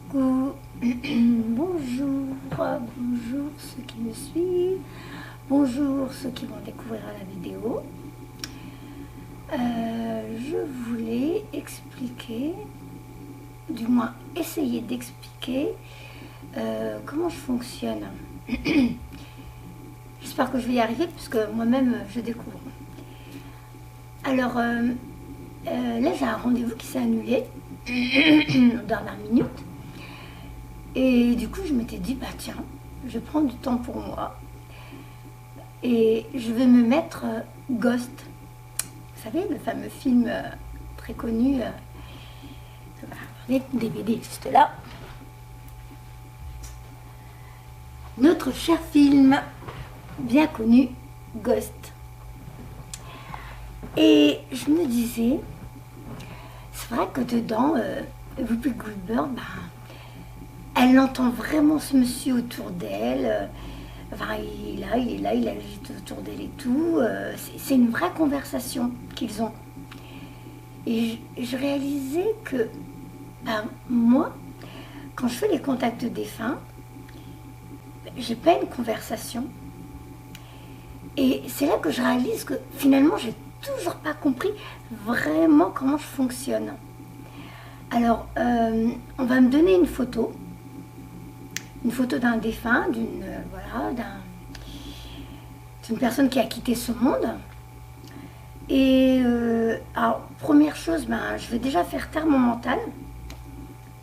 Coucou, bonjour, bonjour ceux qui me suivent, bonjour ceux qui vont découvrir la vidéo. Je voulais expliquer, du moins essayer d'expliquer comment je fonctionne. J'espère que je vais y arriver puisque moi-même je découvre. Alors là j'ai un rendez-vous qui s'est annulé en dernière minute. Et du coup, je m'étais dit, bah tiens, je vais prendre du temps pour moi. Et je vais me mettre Ghost. Vous savez, le fameux film très connu. Les DVD juste là. Notre cher film, bien connu, Ghost. Et je me disais, c'est vrai que dedans, Whoopi Goldberg, bah, elle entend vraiment ce monsieur autour d'elle. Enfin, il est là, il agite autour d'elle et tout. C'est une vraie conversation qu'ils ont. Et je réalisais que, ben, moi, quand je fais les contacts défunts, j'ai pas une conversation. Et c'est là que je réalise que finalement, j'ai toujours pas compris vraiment comment je fonctionne. Alors, on va me donner une photo d'un défunt, d'une personne qui a quitté ce monde. Et alors, première chose, ben, je vais déjà faire taire mon mental.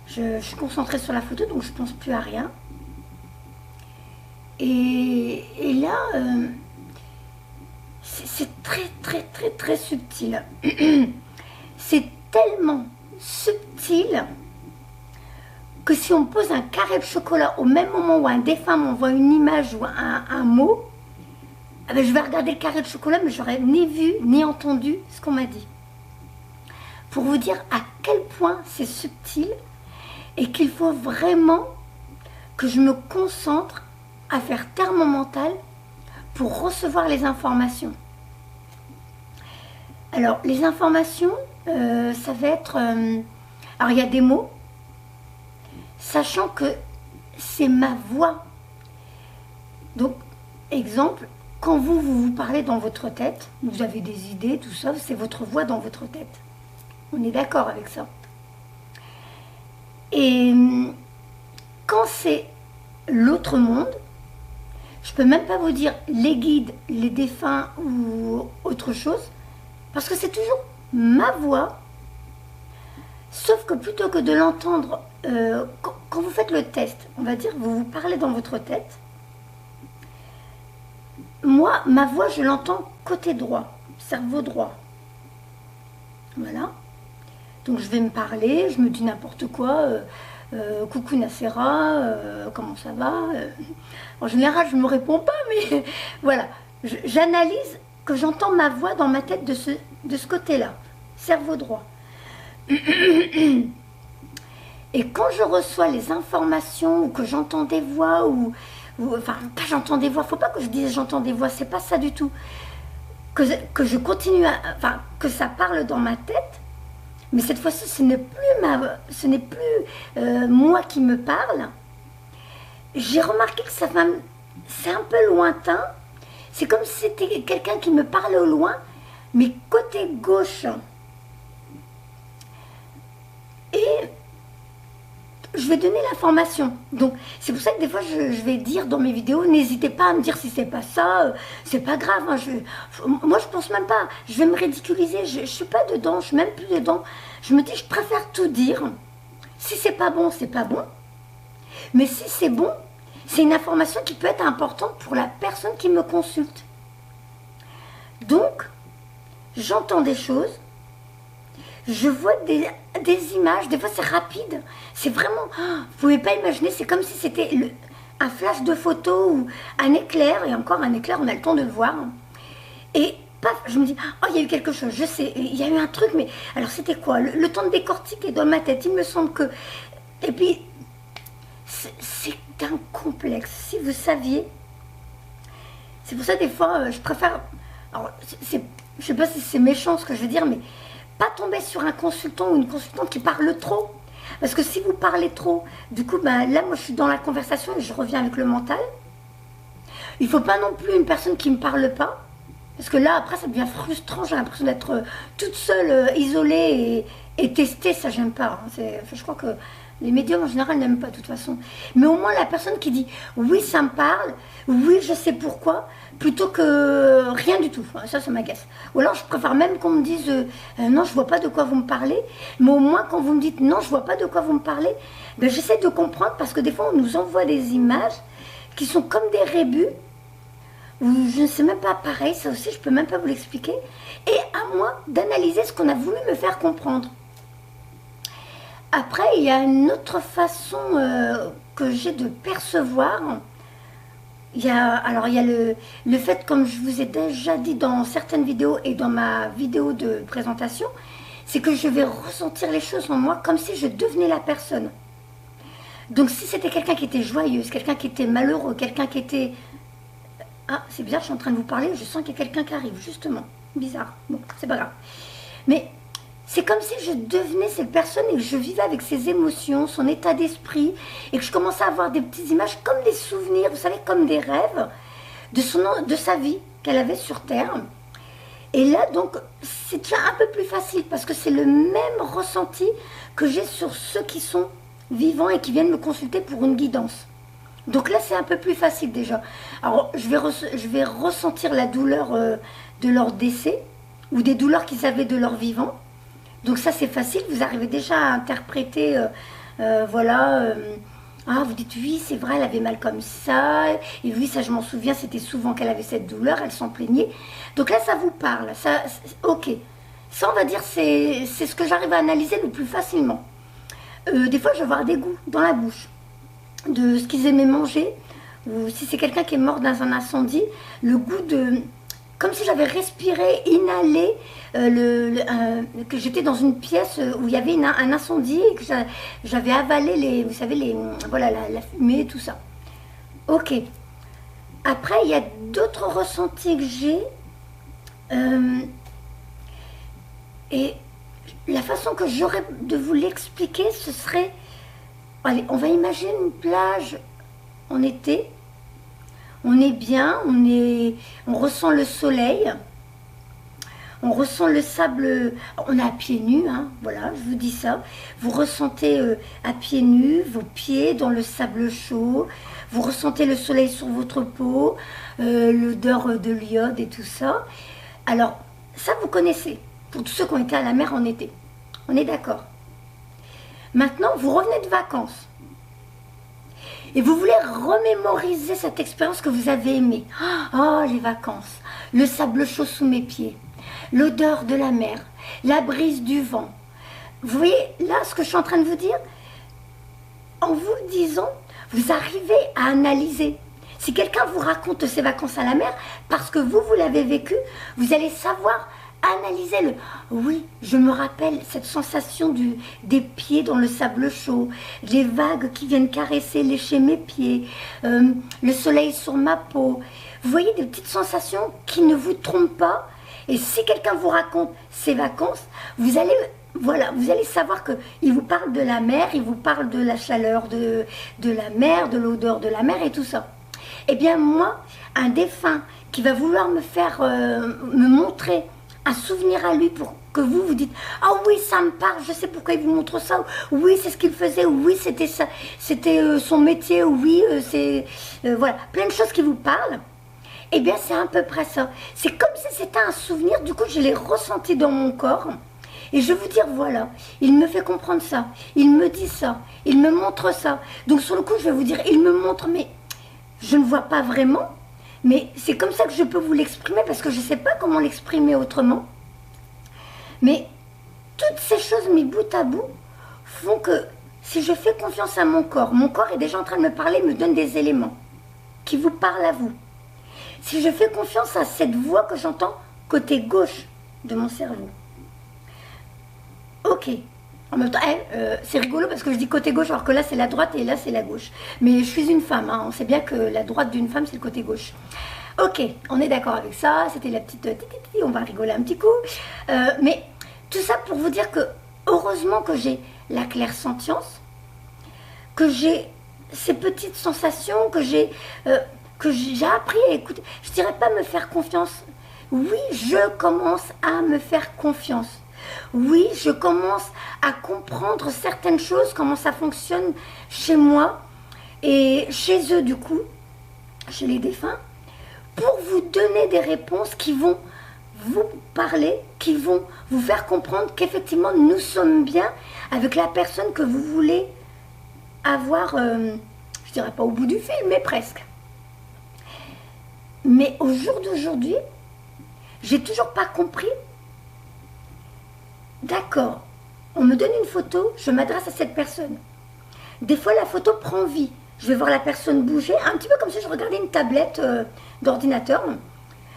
Je suis concentrée sur la photo, donc je pense plus à rien. Et là, c'est très subtil. C'est tellement subtil que si on me pose un carré de chocolat au même moment où un défunt m'envoie une image ou un mot, eh bien, je vais regarder le carré de chocolat, mais j'aurais ni vu ni entendu ce qu'on m'a dit. Pour vous dire à quel point c'est subtil et qu'il faut vraiment que je me concentre à faire taire mon mental pour recevoir les informations. Alors, les informations, ça va être... alors, il y a des mots, sachant que c'est ma voix. Donc, exemple, quand vous parlez dans votre tête, vous avez des idées, tout ça, c'est votre voix dans votre tête. On est d'accord avec ça. Et quand c'est l'autre monde, je peux même pas vous dire les guides, les défunts ou autre chose, parce que c'est toujours ma voix. Sauf que plutôt que de l'entendre, quand vous faites le test, on va dire, vous parlez dans votre tête, moi, ma voix, je l'entends côté droit, cerveau droit. Voilà. Donc je vais me parler, je me dis n'importe quoi, coucou Nacera, comment ça va En général, je ne me réponds pas, mais voilà. J'analyse que j'entends ma voix dans ma tête de ce côté-là, cerveau droit. Et quand je reçois les informations ou que j'entends des voix enfin pas j'entends des voix, faut pas que je dise j'entends des voix, c'est pas ça du tout. Que je continue enfin que ça parle dans ma tête, mais cette fois-ci ce n'est plus moi qui me parle. J'ai remarqué que c'est un peu lointain. C'est comme si c'était quelqu'un qui me parlait au loin, mais côté gauche. Et je vais donner l'information. Donc, c'est pour ça que des fois, je vais dire dans mes vidéos, n'hésitez pas à me dire si c'est pas ça, c'est pas grave. Hein, moi, je pense même pas. Je vais me ridiculiser. Je suis pas dedans, je suis même plus dedans. Je me dis, je préfère tout dire. Si c'est pas bon, c'est pas bon. Mais si c'est bon, c'est une information qui peut être importante pour la personne qui me consulte. Donc, j'entends des choses. Je vois des images, des fois c'est rapide, c'est vraiment, vous pouvez pas imaginer, c'est comme si c'était un flash de photo ou un éclair, et encore un éclair, on a le temps de le voir. Et paf, je me dis, oh il y a eu quelque chose, je sais, il y a eu un truc, mais alors c'était quoi le temps de décortiquer dans ma tête, il me semble que... Et puis, c'est un complexe, si vous saviez. C'est pour ça des fois, je préfère, alors je sais pas si c'est méchant ce que je veux dire, mais pas tomber sur un consultant ou une consultante qui parle trop. Parce que si vous parlez trop, du coup, ben, là, moi, je suis dans la conversation et je reviens avec le mental. Il ne faut pas non plus une personne qui ne me parle pas. Parce que là, après, ça devient frustrant. J'ai l'impression d'être toute seule, isolée et testée. Ça, j'aime pas. Hein. Je crois que les médiums, en général, n'aiment pas, de toute façon. Mais au moins, la personne qui dit « oui, ça me parle, oui, je sais pourquoi », plutôt que rien du tout. Ça m'agace. Ou alors, je préfère même qu'on me dise non, je vois pas de quoi vous me parlez ». Mais au moins, quand vous me dites « non, je vois pas de quoi vous me parlez », ben, j'essaie de comprendre, parce que des fois, on nous envoie des images qui sont comme des rébus, ou je ne sais même pas, pareil, ça aussi, je peux même pas vous l'expliquer. Et à moi d'analyser ce qu'on a voulu me faire comprendre. Après, il y a une autre façon que j'ai de percevoir. Alors, il y a le fait, comme je vous ai déjà dit dans certaines vidéos et dans ma vidéo de présentation, c'est que je vais ressentir les choses en moi comme si je devenais la personne. Donc, si c'était quelqu'un qui était joyeuse, quelqu'un qui était malheureux, quelqu'un qui était... Ah, c'est bizarre, je suis en train de vous parler, je sens qu'il y a quelqu'un qui arrive, justement. Bizarre. Bon, c'est pas grave. Mais... c'est comme si je devenais cette personne et que je vivais avec ses émotions, son état d'esprit, et que je commençais à avoir des petites images comme des souvenirs, vous savez, comme des rêves de sa vie qu'elle avait sur Terre. Et là, donc, c'est déjà un peu plus facile parce que c'est le même ressenti que j'ai sur ceux qui sont vivants et qui viennent me consulter pour une guidance. Donc là, c'est un peu plus facile déjà. Alors, je vais ressentir la douleur de leur décès ou des douleurs qu'ils avaient de leur vivant. Donc ça, c'est facile, vous arrivez déjà à interpréter, voilà, ah, vous dites, oui, c'est vrai, elle avait mal comme ça, et oui, ça, je m'en souviens, c'était souvent qu'elle avait cette douleur, elle s'en plaignait. Donc là, ça vous parle, ça, ok. Ça, on va dire, c'est ce que j'arrive à analyser le plus facilement. Des fois, je vais avoir des goûts dans la bouche, de ce qu'ils aimaient manger, ou si c'est quelqu'un qui est mort dans un incendie, le goût de... comme si j'avais respiré, inhalé, que j'étais dans une pièce où il y avait un incendie et que j'avais avalé vous savez, voilà, la fumée, tout ça. Ok. Après, il y a d'autres ressentis que j'ai. Et la façon que j'aurais de vous l'expliquer, ce serait... Allez, on va imaginer une plage en été. On est bien, on ressent le soleil, on ressent le sable, on est à pieds nus, hein, voilà, je vous dis ça. Vous ressentez à pieds nus, vos pieds dans le sable chaud, vous ressentez le soleil sur votre peau, l'odeur de l'iode et tout ça. Alors, ça vous connaissez, pour tous ceux qui ont été à la mer en été, on est d'accord. Maintenant, vous revenez de vacances. Et vous voulez remémoriser cette expérience que vous avez aimée. Oh, les vacances, le sable chaud sous mes pieds, l'odeur de la mer, la brise du vent. Vous voyez, là, ce que je suis en train de vous dire, en vous le disant, vous arrivez à analyser. Si quelqu'un vous raconte ses vacances à la mer, parce que vous l'avez vécu, vous allez savoir analyser le... Oui, je me rappelle cette sensation des pieds dans le sable chaud, les vagues qui viennent caresser, lécher mes pieds, le soleil sur ma peau. Vous voyez des petites sensations qui ne vous trompent pas. Et si quelqu'un vous raconte ses vacances, vous allez... Voilà, vous allez savoir qu'il vous parle de la mer, il vous parle de la chaleur de la mer, de l'odeur de la mer et tout ça. Eh bien moi, un défunt qui va vouloir me faire, me montrer un souvenir à lui pour que vous dites « Ah oui, ça me parle, je sais pourquoi il vous montre ça, oui, c'est ce qu'il faisait, oui, c'était ça, c'était son métier, oui, c'est... voilà, plein de choses qui vous parlent. » Eh bien, c'est à peu près ça. C'est comme si c'était un souvenir, du coup, je l'ai ressenti dans mon corps. Et je vais vous dire, voilà, il me fait comprendre ça, il me dit ça, il me montre ça. Donc, sur le coup, je vais vous dire, il me montre, mais je ne vois pas vraiment. Mais c'est comme ça que je peux vous l'exprimer parce que je ne sais pas comment l'exprimer autrement. Mais toutes ces choses mis bout à bout font que si je fais confiance à mon corps est déjà en train de me parler, me donne des éléments qui vous parlent à vous. Si je fais confiance à cette voix que j'entends côté gauche de mon cerveau. Ok. En même temps, c'est rigolo parce que je dis côté gauche alors que là c'est la droite et là c'est la gauche. Mais je suis une femme, hein. On sait bien que la droite d'une femme c'est le côté gauche. Ok, on est d'accord avec ça, c'était la petite titi, on va rigoler un petit coup. Mais tout ça pour vous dire que heureusement que j'ai la clairsentience, que j'ai ces petites sensations, que j'ai appris à écouter. Je ne dirais pas me faire confiance. Oui, je commence à me faire confiance. Oui, je commence à comprendre certaines choses, comment ça fonctionne chez moi et chez eux du coup, chez les défunts, pour vous donner des réponses qui vont vous parler, qui vont vous faire comprendre qu'effectivement nous sommes bien avec la personne que vous voulez avoir, je dirais pas au bout du fil, mais presque. Mais au jour d'aujourd'hui, j'ai toujours pas compris. D'accord, on me donne une photo, je m'adresse à cette personne. Des fois, la photo prend vie. Je vais voir la personne bouger, un petit peu comme si je regardais une tablette d'ordinateur.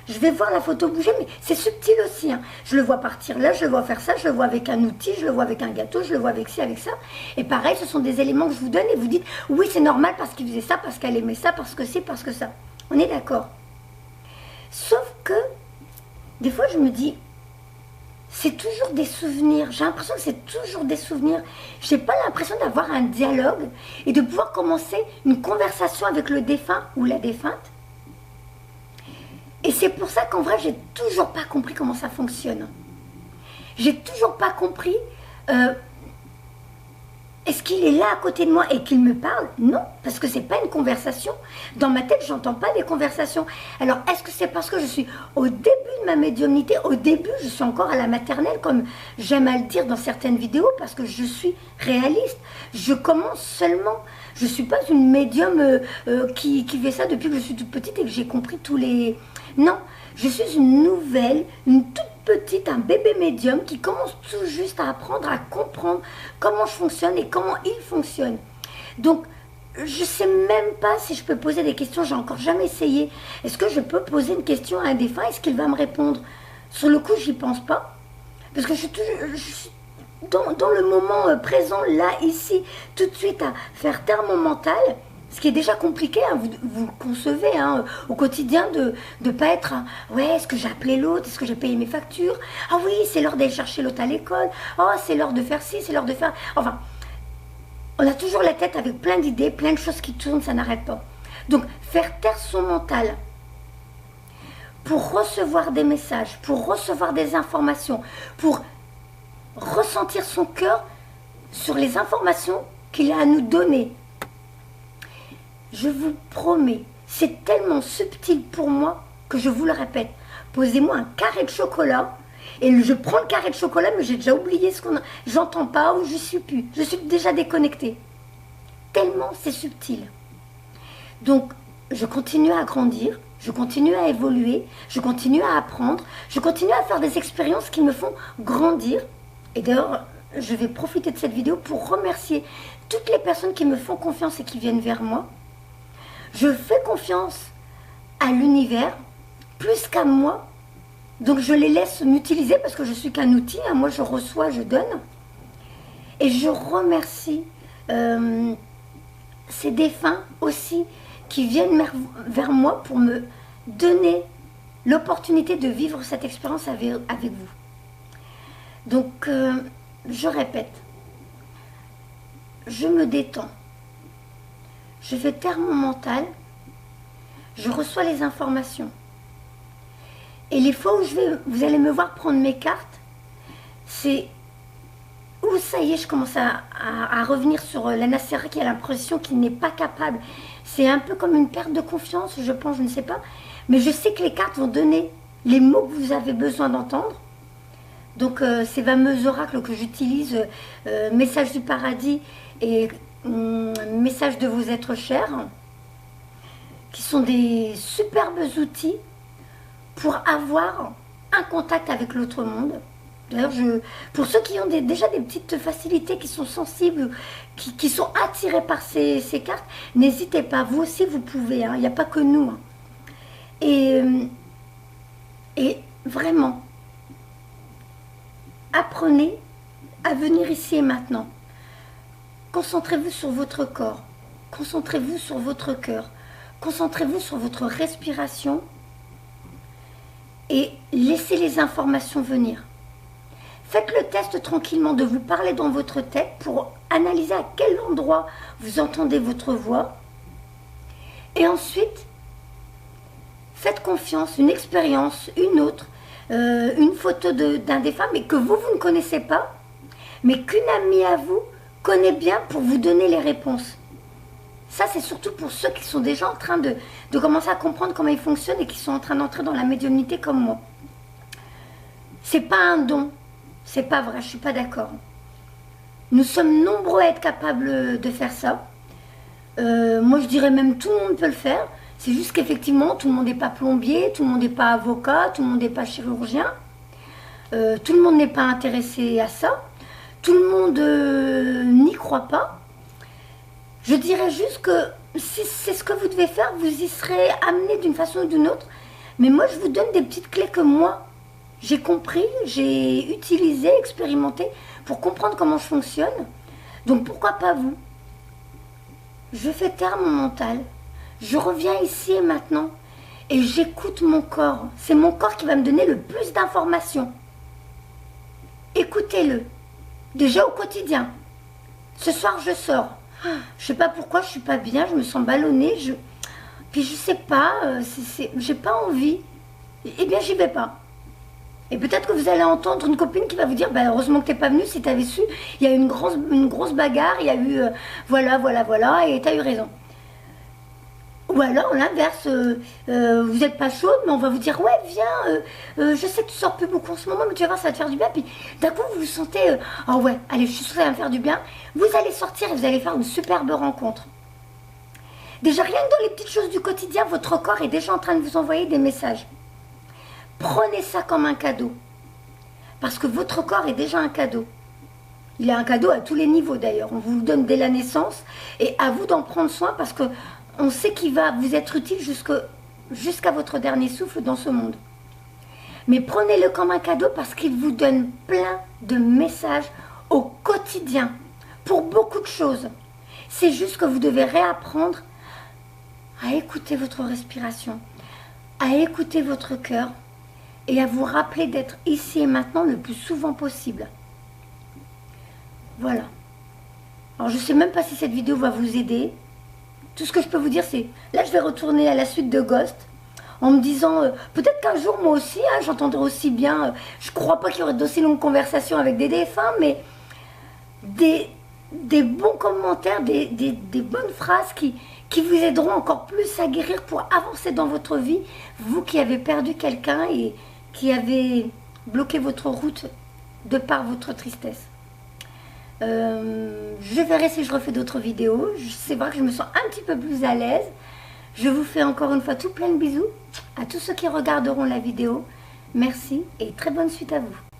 Je vais voir la photo bouger, mais c'est subtil aussi. Hein. Je le vois partir là, je le vois faire ça, je le vois avec un outil, je le vois avec un gâteau, je le vois avec ci, avec ça. Et pareil, ce sont des éléments que je vous donne et vous dites, oui, c'est normal parce qu'il faisait ça, parce qu'elle aimait ça, parce que c'est, parce que ça. On est d'accord. Sauf que, des fois, je me dis, c'est toujours des souvenirs. J'ai l'impression que c'est toujours des souvenirs. Je n'ai pas l'impression d'avoir un dialogue et de pouvoir commencer une conversation avec le défunt ou la défunte. Et c'est pour ça qu'en vrai, j'ai toujours pas compris comment ça fonctionne. J'ai toujours pas compris, est-ce qu'il est là à côté de moi et qu'il me parle? Non, parce que c'est pas une conversation. Dans ma tête, j'entends pas des conversations. Alors, est-ce que c'est parce que je suis au début de ma médiumnité? Au début, je suis encore à la maternelle, comme j'aime à le dire dans certaines vidéos, parce que je suis réaliste. Je commence seulement. Je suis pas une médium qui fait ça depuis que je suis toute petite et que j'ai compris tous les... Non, je suis une nouvelle, une toute petite, un bébé médium qui commence tout juste à apprendre à comprendre comment je fonctionne et comment il fonctionne. Donc, je ne sais même pas si je peux poser des questions, j'ai encore jamais essayé. Est-ce que je peux poser une question à un défunt? Est-ce qu'il va me répondre? Sur le coup, j'y pense pas. Parce que je suis dans le moment présent, là, ici, tout de suite, à faire taire mon mental. Ce qui est déjà compliqué, hein, vous concevez hein, au quotidien de ne pas être hein, ouais, est-ce que j'ai appelé l'autre, est-ce que j'ai payé mes factures? Ah oui, c'est l'heure d'aller chercher l'autre à l'école. Oh, c'est l'heure de faire ci, c'est l'heure de faire... Enfin, on a toujours la tête avec plein d'idées, plein de choses qui tournent, ça n'arrête pas. Donc, faire taire son mental pour recevoir des messages, pour recevoir des informations, pour ressentir son cœur sur les informations qu'il a à nous donner. Je vous promets, c'est tellement subtil pour moi que je vous le répète. Posez-moi un carré de chocolat et je prends le carré de chocolat, mais j'ai déjà oublié ce qu'on a. J'entends pas ou je suis plus. Je suis déjà déconnectée. Tellement c'est subtil. Donc, je continue à grandir, je continue à évoluer, je continue à apprendre, je continue à faire des expériences qui me font grandir. Et d'ailleurs, je vais profiter de cette vidéo pour remercier toutes les personnes qui me font confiance et qui viennent vers moi. Je fais confiance à l'univers plus qu'à moi. Donc je les laisse m'utiliser parce que je suis qu'un outil. Hein. Moi je reçois, je donne. Et je remercie ces défunts aussi qui viennent vers moi pour me donner l'opportunité de vivre cette expérience avec vous. Donc je répète, je me détends. Je fais taire mon mental, je reçois les informations. Et les fois où vous allez me voir prendre mes cartes, c'est où ça y est, je commence à revenir sur la Nacera qui a l'impression qu'il n'est pas capable. C'est un peu comme une perte de confiance, je pense, je ne sais pas. Mais je sais que les cartes vont donner les mots que vous avez besoin d'entendre. Donc ces fameux oracles que j'utilise, message du paradis et message de vos êtres chers, qui sont des superbes outils pour avoir un contact avec l'autre monde. D'ailleurs, pour ceux qui ont déjà des petites facilités, qui sont sensibles, qui sont attirés par ces cartes, n'hésitez pas, vous aussi vous pouvez, hein, il n'y a pas que nous. Hein. Et vraiment, apprenez à venir ici et maintenant. Concentrez-vous sur votre corps, concentrez-vous sur votre cœur, concentrez-vous sur votre respiration et laissez les informations venir. Faites le test tranquillement de vous parler dans votre tête pour analyser à quel endroit vous entendez votre voix. Et ensuite, faites confiance, une expérience, une autre, une photo d'un des femmes et que vous ne connaissez pas, mais qu'une amie à vous connaît bien pour vous donner les réponses. Ça, c'est surtout pour ceux qui sont déjà en train de commencer à comprendre comment ils fonctionnent et qui sont en train d'entrer dans la médiumnité comme moi. C'est pas un don. C'est pas vrai, je suis pas d'accord. Nous sommes nombreux à être capables de faire ça. Moi, je dirais même tout le monde peut le faire. C'est juste qu'effectivement, tout le monde n'est pas plombier, tout le monde n'est pas avocat, tout le monde n'est pas chirurgien. Tout le monde n'est pas intéressé à ça. Tout le monde n'y croit pas. Je dirais juste que si c'est ce que vous devez faire, vous y serez amené d'une façon ou d'une autre. Mais moi, je vous donne des petites clés que moi, j'ai compris, j'ai utilisé, expérimenté pour comprendre comment je fonctionne. Donc pourquoi pas vous? Je fais taire mon mental. Je reviens ici et maintenant et j'écoute mon corps. C'est mon corps qui va me donner le plus d'informations. Écoutez-le. Déjà au quotidien. Ce soir, je sors. Je sais pas pourquoi, je suis pas bien, je me sens ballonnée. Puis je sais pas, j'ai pas envie. Eh bien, j'y vais pas. Et peut-être que vous allez entendre une copine qui va vous dire bah, heureusement que t'es pas venue, si t'avais su, il y a eu une grosse bagarre, il y a eu voilà, et t'as eu raison. Ou alors l'inverse, vous n'êtes pas chaude, mais on va vous dire ouais viens, je sais que tu sors plus beaucoup en ce moment, mais tu vas voir, ça va te faire du bien. Puis d'un coup vous vous sentez, oh ouais, allez, je suis sûre que ça va me faire du bien. Vous allez sortir et vous allez faire une superbe rencontre. Déjà rien que dans les petites choses du quotidien, votre corps est déjà en train de vous envoyer des messages. Prenez ça comme un cadeau. Parce que votre corps est déjà un cadeau. Il est un cadeau à tous les niveaux d'ailleurs. On vous le donne dès la naissance. Et à vous d'en prendre soin parce qu'on sait qu'il va vous être utile jusqu'à votre dernier souffle dans ce monde. Mais prenez-le comme un cadeau parce qu'il vous donne plein de messages au quotidien. Pour beaucoup de choses. C'est juste que vous devez réapprendre à écouter votre respiration. À écouter votre cœur. Et à vous rappeler d'être ici et maintenant le plus souvent possible. Voilà. Alors je ne sais même pas si cette vidéo va vous aider. Tout ce que je peux vous dire c'est, là je vais retourner à la suite de Ghost, en me disant, peut-être qu'un jour moi aussi, j'entendrai aussi bien, je ne crois pas qu'il y aurait d'aussi longues conversations avec des défunts, mais des bons commentaires, des bonnes phrases qui vous aideront encore plus à guérir pour avancer dans votre vie, vous qui avez perdu quelqu'un et qui avez bloqué votre route de par votre tristesse. Je verrai si je refais d'autres vidéos. C'est vrai que je me sens un petit peu plus à l'aise. Je vous fais encore une fois tout plein de bisous à tous ceux qui regarderont la vidéo. Merci et très bonne suite à vous.